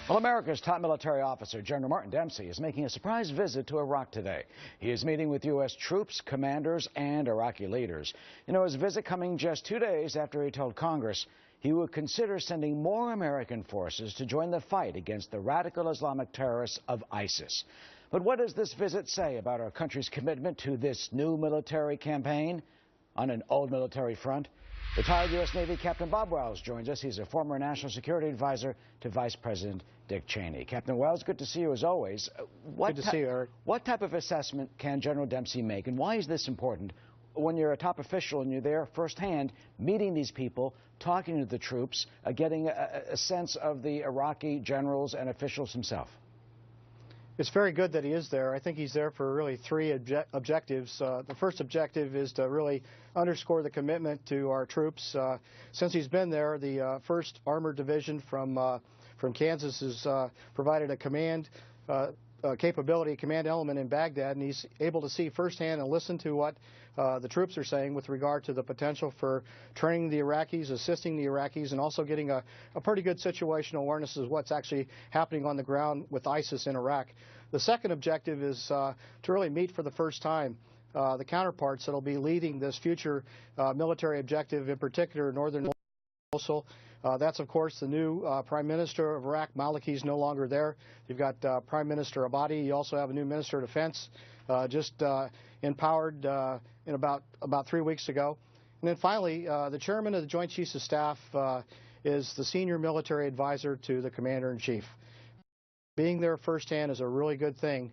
Well, America's top military officer, General Martin Dempsey, is making a surprise visit to Iraq today. He is meeting with U.S. troops, commanders, and Iraqi leaders. His visit coming just 2 days after he told Congress he would consider sending more American forces to join the fight against the radical Islamic terrorists of ISIS. But what does this visit say about our country's commitment to this new military campaign on an old military front? Retired U.S. Navy Captain Bob Wells joins us. He's a former National Security Advisor to Vice President Dick Cheney. Captain Wells, good to see you as always. Good to see you, Eric. What type of assessment can General Dempsey make, and why is this important when you're a top official and you're there firsthand, meeting these people, talking to the troops, getting a sense of the Iraqi generals and officials himself? It's very good that he is there. I think he's there for really three objectives. The first objective is to really underscore the commitment to our troops. Since he's been there, the 1st Armored Division from Kansas has provided a command capability, command element in Baghdad, and he's able to see firsthand and listen to what the troops are saying with regard to the potential for training the Iraqis, assisting the Iraqis, and also getting a pretty good situational awareness of what's actually happening on the ground with ISIS in Iraq. The second objective is to really meet for the first time the counterparts that will be leading this future military objective, in particular Northern Mosul. That's, of course, the new Prime Minister of Iraq. Maliki's no longer there. You've got Prime Minister Abadi. You also have a new Minister of Defense just empowered in about 3 weeks ago. And then finally, the Chairman of the Joint Chiefs of Staff is the senior military advisor to the Commander-in-Chief. Being there firsthand is a really good thing,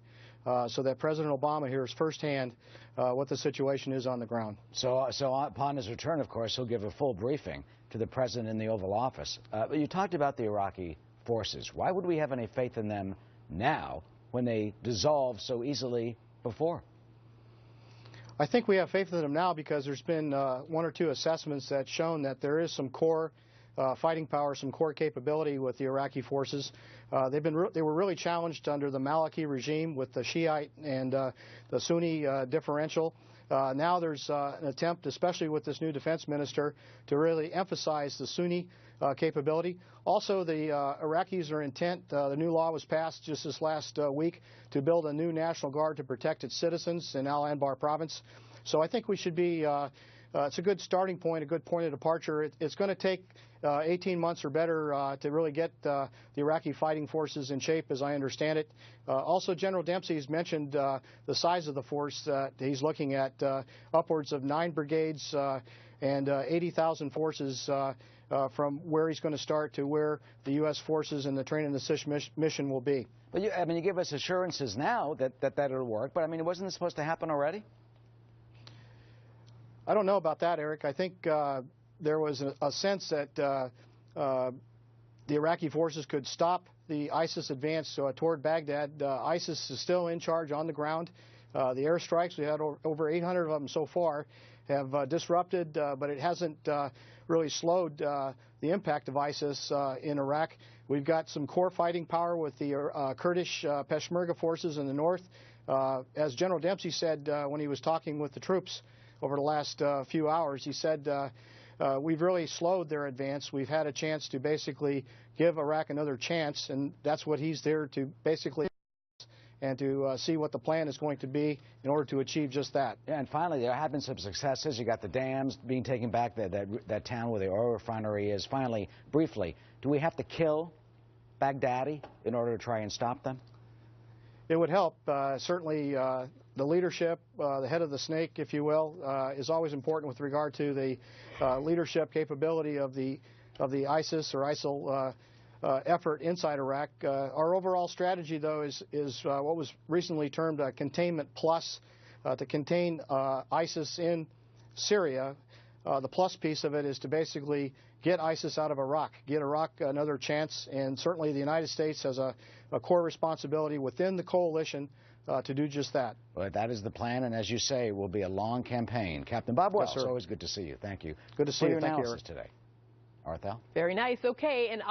so that President Obama hears firsthand what the situation is on the ground. So upon his return, of course, he'll give a full briefing to the President in the Oval Office. But you talked about the Iraqi forces. Why would we have any faith in them now when they dissolved so easily before? I think we have faith in them now because there's been 1 or 2 assessments that shown that there is some core fighting power, some core capability with the Iraqi forces. They were really challenged under the Maliki regime with the Shiite and the Sunni differential. Now there's an attempt, especially with this new defense minister, to really emphasize the Sunni capability. Also, the Iraqis are intent. The new law was passed just this last week to build a new National Guard to protect its citizens in Al Anbar province. So I think we should be, it's a good starting point, a good point of departure. It's going to take 18 months or better to really get the Iraqi fighting forces in shape, as I understand it. Also, General Dempsey has mentioned the size of the force that he's looking at, upwards of 9 brigades and 80,000 forces from where he's going to start to where the U.S. forces and the train and assist mission will be. But you give us assurances now that it'll work, but wasn't this supposed to happen already? I don't know about that, Eric. I think there was a sense that the Iraqi forces could stop the ISIS advance toward Baghdad. ISIS is still in charge on the ground. The airstrikes, we had over 800 of them so far, have disrupted, but it hasn't really slowed the impact of ISIS in Iraq. We've got some core fighting power with the Kurdish Peshmerga forces in the north. As General Dempsey said when he was talking with the troops over the last few hours, he said, we've really slowed their advance. We've had a chance to basically give Iraq another chance, and that's what he's there to basically and to see what the plan is going to be in order to achieve just that. Yeah, and finally, there have been some successes. You got the dams being taken back, that town where the oil refinery is. Finally, briefly, do we have to kill Baghdadi in order to try and stop them? It would help. Certainly, the leadership, the head of the snake, if you will, is always important with regard to the leadership capability of the ISIS or ISIL effort inside Iraq. Our overall strategy, though, is what was recently termed a containment plus to contain ISIS in Syria. The plus piece of it is to basically get ISIS out of Iraq, get Iraq another chance, and certainly the United States has a core responsibility within the coalition to do just that. Well, that is the plan, and as you say, it will be a long campaign. Captain Bob Wells, yes, always good to see you. Thank you. Good to see you. Thank you Eric. Today. Arthel? Very nice. Okay. And